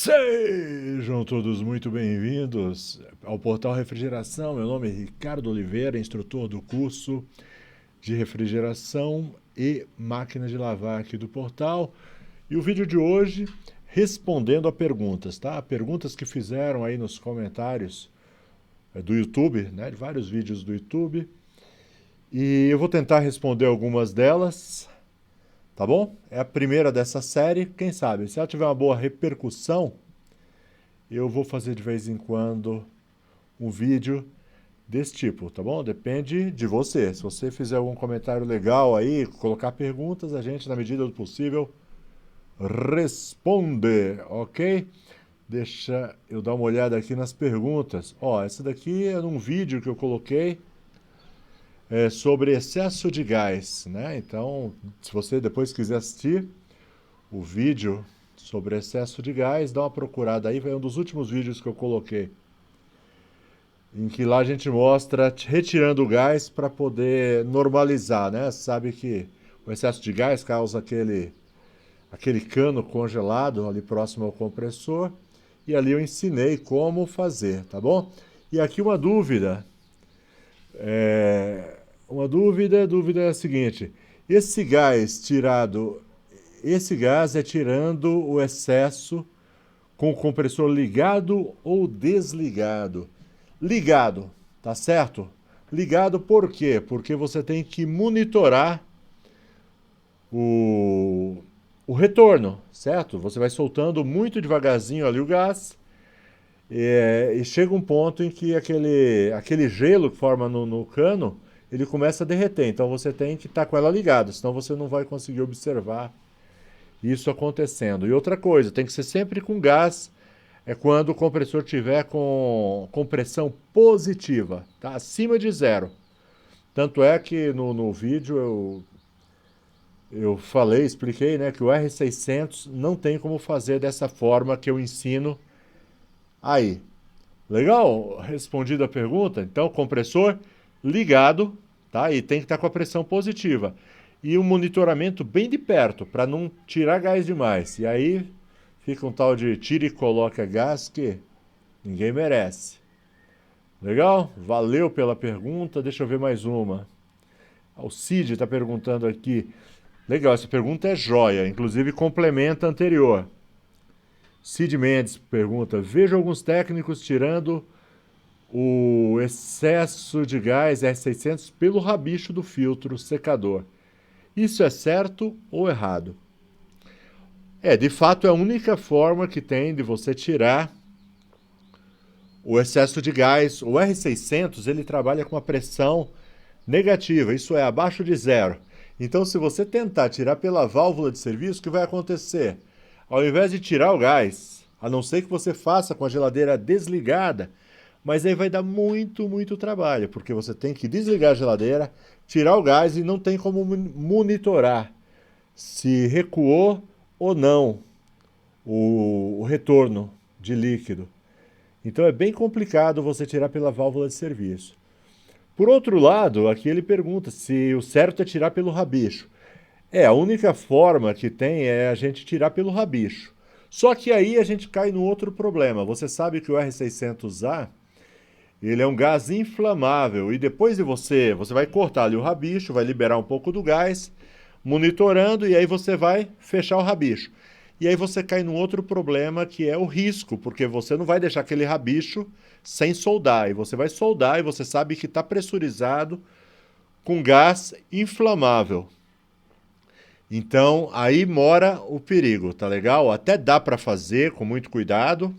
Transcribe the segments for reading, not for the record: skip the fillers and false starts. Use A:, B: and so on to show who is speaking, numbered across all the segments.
A: Sejam todos muito bem-vindos ao Portal Refrigeração. Meu nome é Ricardo Oliveira, instrutor do curso de refrigeração e máquina de lavar aqui do portal. E o vídeo de hoje respondendo a perguntas, tá? Perguntas que fizeram aí nos comentários do YouTube, né? De vários vídeos do YouTube. E eu vou tentar responder algumas delas. Tá bom? É a primeira dessa série, quem sabe, se ela tiver uma boa repercussão, eu vou fazer de vez em quando um vídeo desse tipo, tá bom? Depende de você. Se você fizer algum comentário legal aí, colocar perguntas, a gente, na medida do possível, responde, ok? Deixa eu dar uma olhada aqui nas perguntas. Ó, essa daqui é um vídeo que eu coloquei sobre excesso de gás, né? Então, se você depois quiser assistir o vídeo sobre excesso de gás, dá uma procurada aí, foi um dos últimos vídeos que eu coloquei, em que lá a gente mostra retirando o gás para poder normalizar, né? Sabe que o excesso de gás causa aquele cano congelado ali próximo ao compressor, e ali eu ensinei como fazer, tá bom? E aqui uma dúvida. A dúvida é a seguinte: esse gás é tirando o excesso com o compressor ligado ou desligado? Ligado, tá certo? Ligado por quê? Porque você tem que monitorar o retorno, certo? Você vai soltando muito devagarzinho ali o gás, e chega um ponto em que aquele gelo que forma no cano, ele começa a derreter. Então você tem que estar com ela ligada, senão você não vai conseguir observar isso acontecendo. E outra coisa, tem que ser sempre com gás, quando o compressor tiver com pressão positiva, tá? Acima de zero. Tanto é que no vídeo eu falei, expliquei, né, que o R600 não tem como fazer dessa forma que eu ensino aí. Legal? Respondido a pergunta. Então, compressor ligado, tá? E tem que estar com a pressão positiva. E um monitoramento bem de perto, para não tirar gás demais. E aí fica um tal de tira e coloca gás que ninguém merece. Legal? Valeu pela pergunta. Deixa eu ver mais uma. O Cid está perguntando aqui. Legal, essa pergunta é joia, inclusive complementa a anterior. Cid Mendes pergunta: vejo alguns técnicos tirando o excesso de gás R600 pelo rabicho do filtro secador. Isso é certo ou errado? De fato é a única forma que tem de você tirar o excesso de gás. O R600 ele trabalha com uma pressão negativa, isso é abaixo de zero. Então, se você tentar tirar pela válvula de serviço, o que vai acontecer? Ao invés de tirar o gás, a não ser que você faça com a geladeira desligada, mas aí vai dar muito trabalho, porque você tem que desligar a geladeira, tirar o gás e não tem como monitorar se recuou ou não o retorno de líquido. Então é bem complicado você tirar pela válvula de serviço. Por outro lado, aqui ele pergunta se o certo é tirar pelo rabicho. A única forma que tem é a gente tirar pelo rabicho. Só que aí a gente cai no outro problema. Você sabe que o R600A, ele é um gás inflamável, e depois de você vai cortar ali o rabicho, vai liberar um pouco do gás, monitorando, e aí você vai fechar o rabicho. E aí você cai num outro problema, que é o risco, porque você não vai deixar aquele rabicho sem soldar, e você vai soldar e você sabe que está pressurizado com gás inflamável. Então, aí mora o perigo, tá legal? Até dá para fazer com muito cuidado,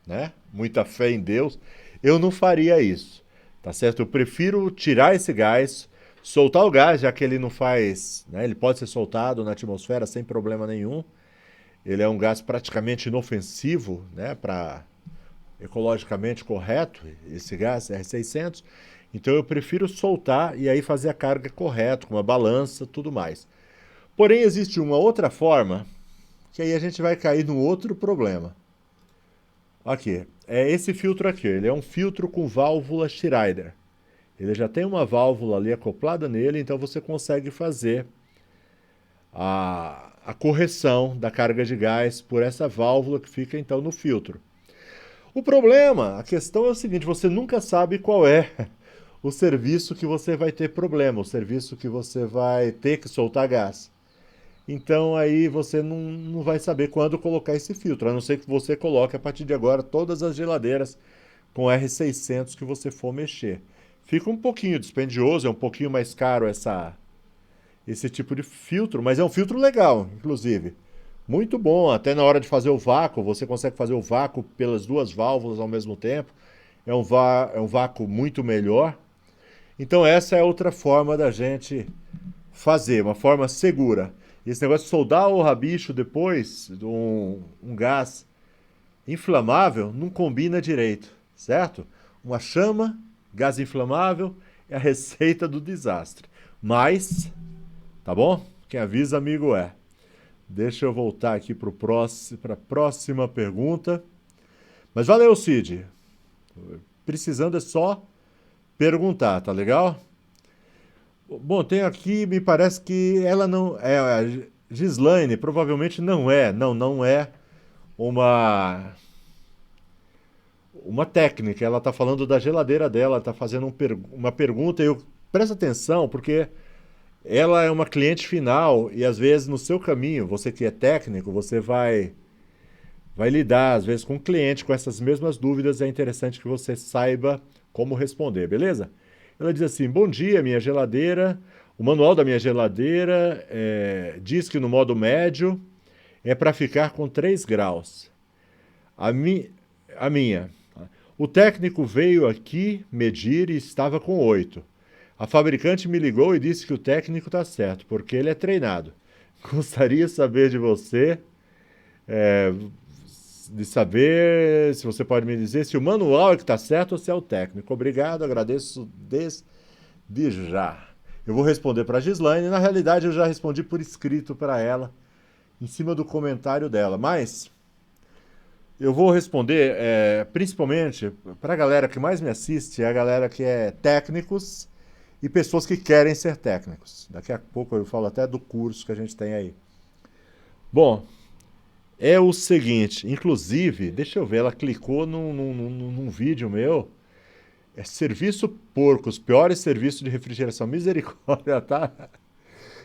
A: né? Muita fé em Deus. Eu não faria isso, tá certo? Eu prefiro tirar esse gás, soltar o gás, já que ele não faz, né? Ele pode ser soltado na atmosfera sem problema nenhum. Ele é um gás praticamente inofensivo, né? Para ecologicamente correto, esse gás R600. Então eu prefiro soltar e aí fazer a carga correta, com uma balança, tudo mais. Porém, existe uma outra forma, que aí a gente vai cair num outro problema. Aqui, é esse filtro aqui, ele é um filtro com válvula Schrader. Ele já tem uma válvula ali acoplada nele, então você consegue fazer a a correção da carga de gás por essa válvula que fica então no filtro. O problema, a questão é o seguinte, você nunca sabe qual é o serviço que você vai ter problema, o serviço que você vai ter que soltar gás. Então aí você não vai saber quando colocar esse filtro, a não ser que você coloque a partir de agora todas as geladeiras com R600 que você for mexer. Fica um pouquinho dispendioso, é um pouquinho mais caro esse tipo de filtro, mas é um filtro legal, inclusive. Muito bom, até na hora de fazer o vácuo, você consegue fazer o vácuo pelas duas válvulas ao mesmo tempo. É um vácuo muito melhor. Então essa é outra forma da gente fazer, uma forma segura. Esse negócio de soldar o rabicho depois de um gás inflamável não combina direito, certo? Uma chama, gás inflamável, é a receita do desastre. Mas, tá bom? Quem avisa, amigo é. Deixa eu voltar aqui para a próxima pergunta. Mas valeu, Cid. Precisando é só perguntar, tá legal? Bom, tem aqui, me parece que ela não é a Gislaine, provavelmente não é, não é uma técnica. Ela está falando da geladeira dela, está fazendo uma pergunta. Eu presta atenção porque ela é uma cliente final e às vezes no seu caminho, você que é técnico, você vai lidar às vezes com o cliente com essas mesmas dúvidas. É interessante que você saiba como responder, beleza? Ela diz assim: bom dia, minha geladeira. O manual da minha geladeira diz que no modo médio é para ficar com 3 graus. A minha. O técnico veio aqui medir e estava com 8. A fabricante me ligou e disse que o técnico está certo, porque ele é treinado. Gostaria de saber de você, de saber se você pode me dizer se o manual é que está certo ou se é o técnico. Obrigado, agradeço desde já. Eu vou responder para a Gislaine. Na realidade, eu já respondi por escrito para ela, em cima do comentário dela. Mas eu vou responder principalmente para a galera que mais me assiste, é a galera que é técnicos e pessoas que querem ser técnicos. Daqui a pouco eu falo até do curso que a gente tem aí. Bom, é o seguinte, inclusive, deixa eu ver, ela clicou num vídeo meu, serviço porco, os piores serviços de refrigeração. Misericórdia,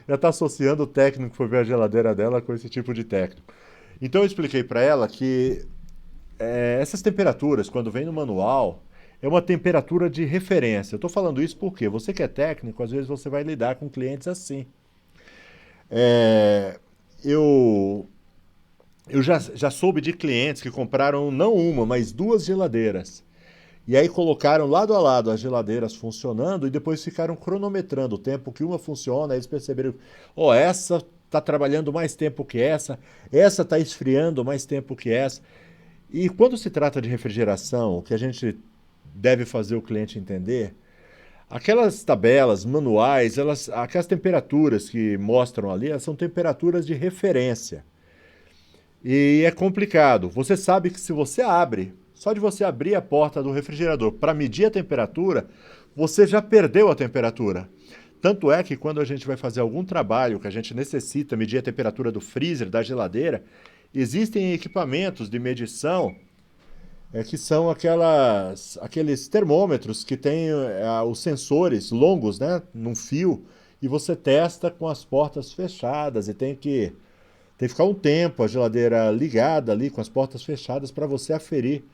A: já tá associando o técnico que foi ver a geladeira dela com esse tipo de técnico. Então eu expliquei para ela que essas temperaturas, quando vem no manual, é uma temperatura de referência. Eu estou falando isso porque você que é técnico, às vezes você vai lidar com clientes assim. Eu já soube de clientes que compraram não uma, mas 2 geladeiras. E aí colocaram lado a lado as geladeiras funcionando e depois ficaram cronometrando o tempo que uma funciona. Aí eles perceberam, essa está trabalhando mais tempo que essa está esfriando mais tempo que essa. E quando se trata de refrigeração, o que a gente deve fazer o cliente entender, aquelas tabelas manuais, aquelas temperaturas que mostram ali, elas são temperaturas de referência. E é complicado. Você sabe que se você abre, só de você abrir a porta do refrigerador para medir a temperatura, você já perdeu a temperatura. Tanto é que quando a gente vai fazer algum trabalho que a gente necessita medir a temperatura do freezer, da geladeira, existem equipamentos de medição que são aqueles termômetros que têm os sensores longos, né, num fio, e você testa com as portas fechadas e tem que ficar um tempo a geladeira ligada ali com as portas fechadas para você aferir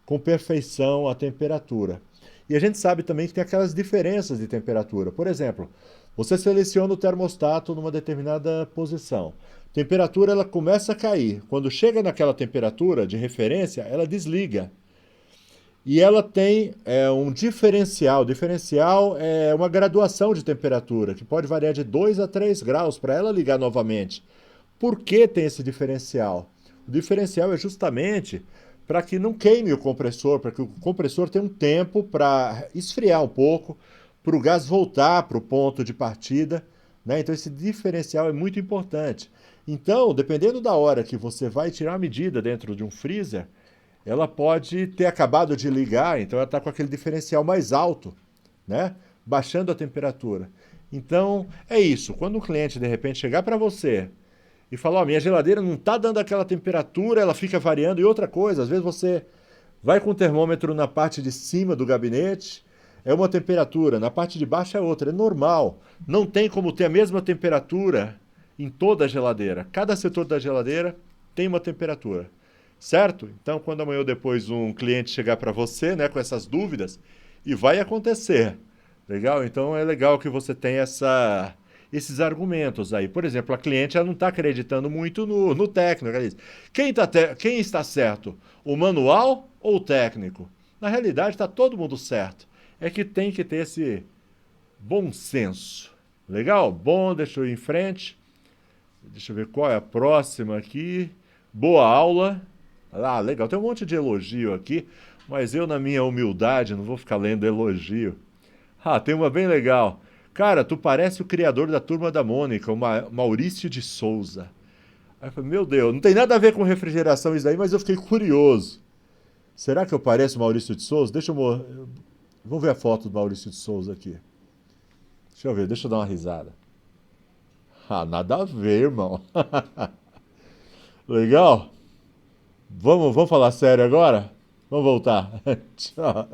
A: com perfeição a temperatura. E a gente sabe também que tem aquelas diferenças de temperatura. Por exemplo, você seleciona o termostato numa determinada posição. A temperatura ela começa a cair. Quando chega naquela temperatura de referência, ela desliga. E ela tem um diferencial. O diferencial é uma graduação de temperatura, que pode variar de 2 a 3 graus para ela ligar novamente. Por que tem esse diferencial? O diferencial é justamente para que não queime o compressor, para que o compressor tenha um tempo para esfriar um pouco, para o gás voltar para o ponto de partida, né? Então esse diferencial é muito importante. Então, dependendo da hora que você vai tirar a medida dentro de um freezer, ela pode ter acabado de ligar, então ela está com aquele diferencial mais alto, né? Baixando a temperatura. Então, é isso. Quando o cliente, de repente, chegar para você e fala, ó, minha geladeira não está dando aquela temperatura, ela fica variando. E outra coisa, às vezes você vai com o termômetro na parte de cima do gabinete, é uma temperatura, na parte de baixo é outra, é normal. Não tem como ter a mesma temperatura em toda a geladeira. Cada setor da geladeira tem uma temperatura, certo? Então, quando amanhã ou depois um cliente chegar para você, né, com essas dúvidas, e vai acontecer, legal? Então, é legal que você tenha esses argumentos aí. Por exemplo, a cliente ela não está acreditando muito no técnico. Ela diz, quem está certo, o manual ou o técnico? Na realidade, está todo mundo certo. É que tem que ter esse bom senso. Legal? Bom, deixa eu ir em frente. Deixa eu ver qual é a próxima aqui. Boa aula. Ah, legal. Tem um monte de elogio aqui, mas eu, na minha humildade, não vou ficar lendo elogio. Ah, tem uma bem legal. Cara, tu parece o criador da Turma da Mônica, o Maurício de Souza. Aí eu falei, meu Deus, não tem nada a ver com refrigeração isso daí, mas eu fiquei curioso. Será que eu pareço o Maurício de Souza? Vamos ver a foto do Maurício de Souza aqui. Deixa eu ver, deixa eu dar uma risada. Ah, nada a ver, irmão. Legal? Vamos falar sério agora? Vamos voltar. Tchau.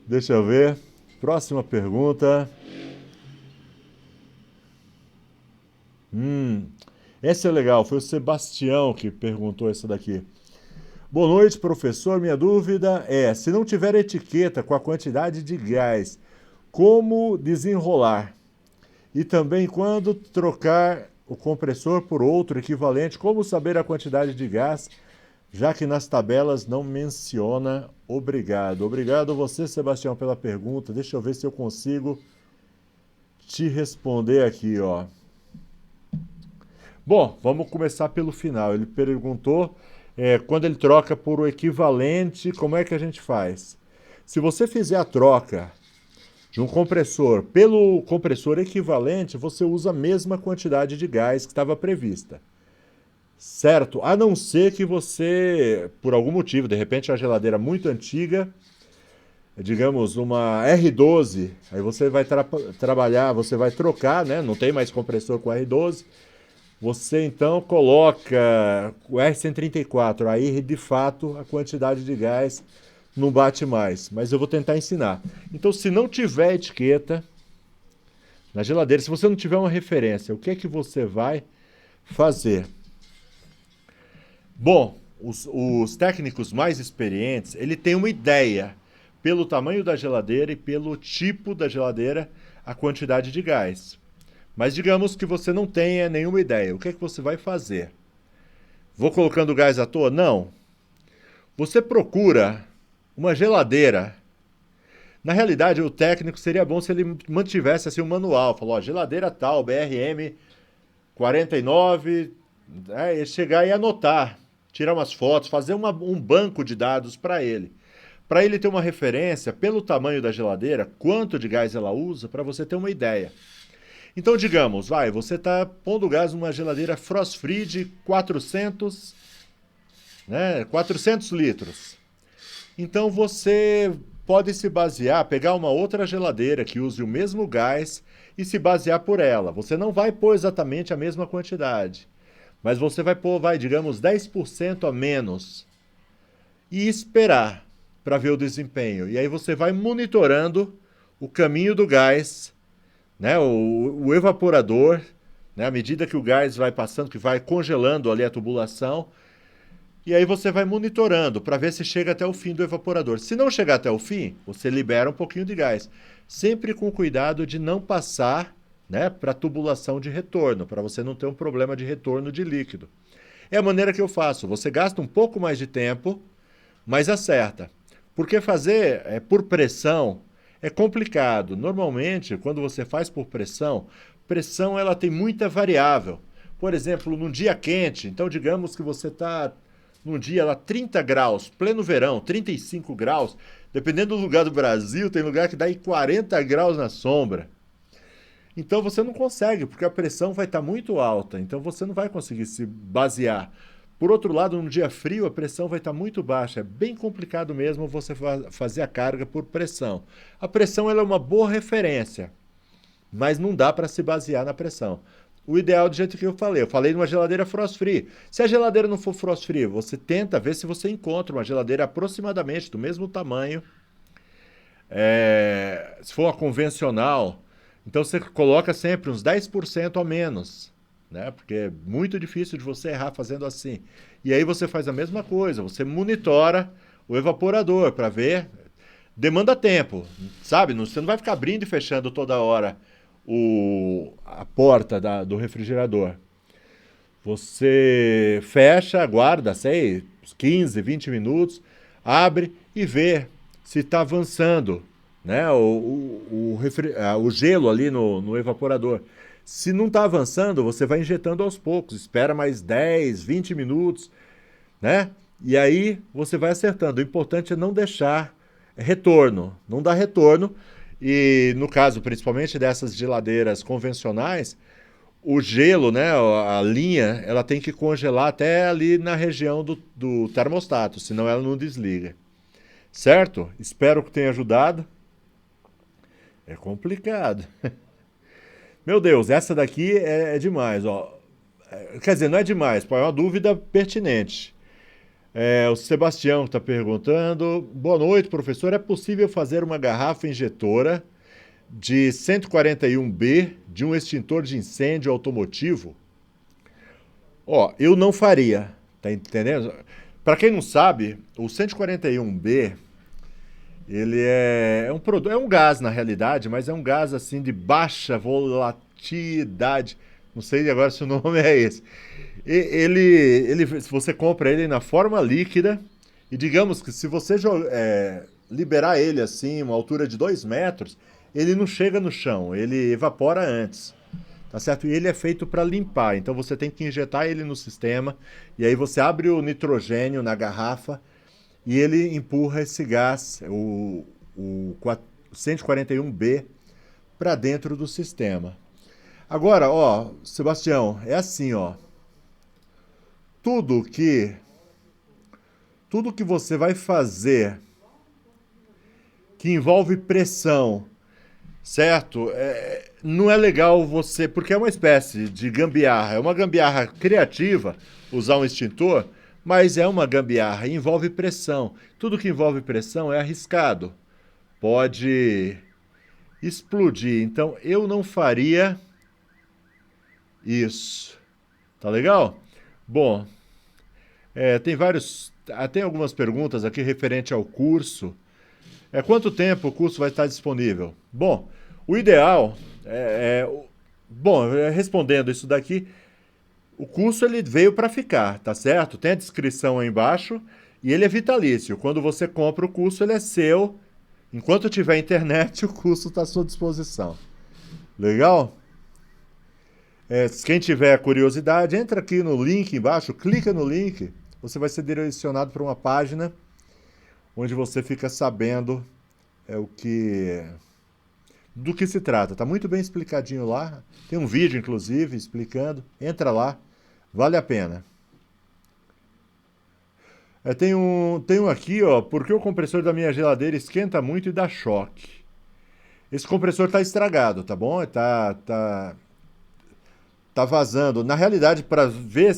A: Deixa eu ver. Próxima pergunta. Essa é legal, foi o Sebastião que perguntou essa daqui. Boa noite, professor. Minha dúvida é, se não tiver etiqueta com a quantidade de gás, como desenrolar? E também quando trocar o compressor por outro equivalente, como saber a quantidade de gás, já que nas tabelas não menciona? Obrigado. Obrigado a você, Sebastião, pela pergunta. Deixa eu ver se eu consigo te responder aqui, ó. Bom, vamos começar pelo final. Ele perguntou, quando ele troca por o equivalente, como é que a gente faz? Se você fizer a troca de um compressor pelo compressor equivalente, você usa a mesma quantidade de gás que estava prevista. Certo? A não ser que você, por algum motivo, de repente a geladeira muito antiga, digamos uma R12, aí você vai trabalhar, você vai trocar, né? Não tem mais compressor com R12, você então coloca o R134, aí de fato a quantidade de gás não bate mais, mas eu vou tentar ensinar. Então, se não tiver etiqueta na geladeira, se você não tiver uma referência, o que é que você vai fazer? Bom, os técnicos mais experientes, ele tem uma ideia, pelo tamanho da geladeira e pelo tipo da geladeira, a quantidade de gás. Mas digamos que você não tenha nenhuma ideia, o que é que você vai fazer? Vou colocando gás à toa? Não. Você procura uma geladeira. Na realidade, o técnico seria bom se ele mantivesse assim um manual. Falou, ó, geladeira tal, BRM 49, chegar e anotar, tirar umas fotos, fazer um banco de dados para ele. Para ele ter uma referência, pelo tamanho da geladeira, quanto de gás ela usa, para você ter uma ideia. Então, digamos, você está pondo gás numa geladeira frost free de 400, né, 400 litros. Então, você pode se basear, pegar uma outra geladeira que use o mesmo gás e se basear por ela. Você não vai pôr exatamente a mesma quantidade, mas você vai pôr, digamos, 10% a menos e esperar para ver o desempenho. E aí você vai monitorando o caminho do gás, né, o evaporador, né, à medida que o gás vai passando, que vai congelando ali a tubulação, e aí você vai monitorando para ver se chega até o fim do evaporador. Se não chegar até o fim, você libera um pouquinho de gás. Sempre com cuidado de não passar, né, para a tubulação de retorno, para você não ter um problema de retorno de líquido. É a maneira que eu faço. Você gasta um pouco mais de tempo, mas acerta. Porque fazer por pressão é complicado. Normalmente, quando você faz por pressão, pressão ela tem muita variável. Por exemplo, num dia quente, então digamos que você está num dia lá 30 graus, pleno verão, 35 graus, dependendo do lugar do Brasil, tem lugar que dá 40 graus na sombra. Então você não consegue, porque a pressão vai estar muito alta, então você não vai conseguir se basear. Por outro lado, num dia frio, a pressão vai estar muito baixa. É bem complicado mesmo você fazer a carga por pressão. A pressão ela é uma boa referência, mas não dá para se basear na pressão. o ideal do jeito que eu falei. Eu falei numa geladeira frost-free. Se a geladeira não for frost-free, você tenta ver se você encontra uma geladeira aproximadamente do mesmo tamanho. Se for uma convencional, então você coloca sempre uns 10% a menos, né? Porque é muito difícil de você errar fazendo assim. E aí você faz a mesma coisa, você monitora o evaporador para ver. Demanda tempo, sabe? Você não vai ficar abrindo e fechando toda hora a porta do refrigerador. Você fecha, aguarda, sei, 15, 20 minutos, abre e vê se está avançando, né? O gelo ali no evaporador. Se não está avançando, você vai injetando aos poucos, espera mais 10, 20 minutos, né? E aí você vai acertando. O importante é não deixar retorno, não dar retorno. E no caso, principalmente dessas geladeiras convencionais, o gelo, né, a linha, ela tem que congelar até ali na região do termostato, senão ela não desliga. Certo? Espero que tenha ajudado. É complicado. Meu Deus, essa daqui é demais, ó. Quer dizer, não é demais, é uma dúvida pertinente. O Sebastião está perguntando. Boa noite, professor. É possível fazer uma garrafa injetora de 141B de um extintor de incêndio automotivo? Ó, eu não faria, tá entendendo? Para quem não sabe, o 141B, ele é um gás na realidade, mas é um gás assim de baixa volatilidade. Não sei agora se o nome é esse. Se você compra ele na forma líquida, e digamos que se você liberar ele assim, uma altura de 2 metros, ele não chega no chão, ele evapora antes. Tá certo? E ele é feito para limpar, então você tem que injetar ele no sistema, e aí você abre o nitrogênio na garrafa, e ele empurra esse gás, o 141B, para dentro do sistema. Agora, ó, Sebastião, é assim, ó. Tudo que você vai fazer que envolve pressão, certo? Não é legal você, porque é uma espécie de gambiarra, é uma gambiarra criativa usar um extintor, mas é uma gambiarra, envolve pressão. Tudo que envolve pressão é arriscado, pode explodir. Então eu não faria isso. Tá legal? Bom, tem algumas perguntas aqui referente ao curso. Quanto tempo o curso vai estar disponível? Bom, o ideal respondendo isso daqui, o curso ele veio para ficar, tá certo? Tem a descrição aí embaixo e ele é vitalício. Quando você compra o curso, ele é seu. Enquanto tiver internet, o curso está à sua disposição. Legal? Quem tiver curiosidade, entra aqui no link embaixo, clica no link, você vai ser direcionado para uma página onde você fica sabendo do que se trata. Está muito bem explicadinho lá. Tem um vídeo, inclusive, explicando. Entra lá, vale a pena. Tem um aqui, ó, porque o compressor da minha geladeira esquenta muito e dá choque. Esse compressor está estragado, tá bom? Tá vazando. Na realidade, para ver,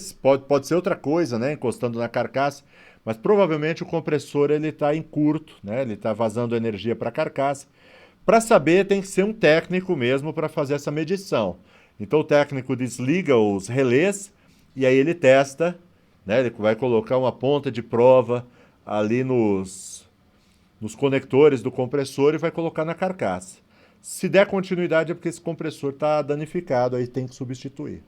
A: pode ser outra coisa, né? Encostando na carcaça. Mas provavelmente o compressor ele está em curto, né? Ele está vazando energia para a carcaça. Para saber, tem que ser um técnico mesmo para fazer essa medição. Então o técnico desliga os relés e aí ele testa, né? Ele vai colocar uma ponta de prova ali nos conectores do compressor e vai colocar na carcaça. Se der continuidade é porque esse compressor está danificado, aí tem que substituir.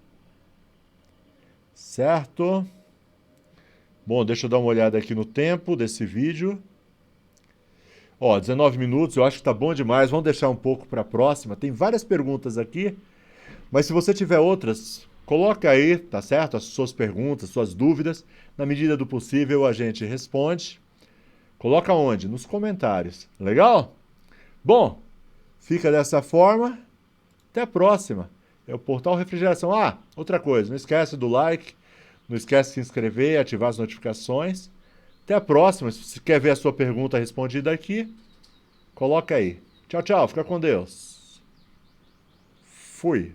A: Certo? Bom, deixa eu dar uma olhada aqui no tempo desse vídeo. Ó, 19 minutos, eu acho que tá bom demais. Vamos deixar um pouco para a próxima. Tem várias perguntas aqui, mas se você tiver outras, coloca aí, tá certo? As suas perguntas, suas dúvidas. Na medida do possível a gente responde. Coloca onde? Nos comentários. Legal? Bom, fica dessa forma. Até a próxima. É o Portal Refrigeração. Ah, outra coisa, não esquece do like. Não esquece de se inscrever e ativar as notificações. Até a próxima. Se você quer ver a sua pergunta respondida aqui, coloca aí. Tchau, tchau. Fica com Deus. Fui.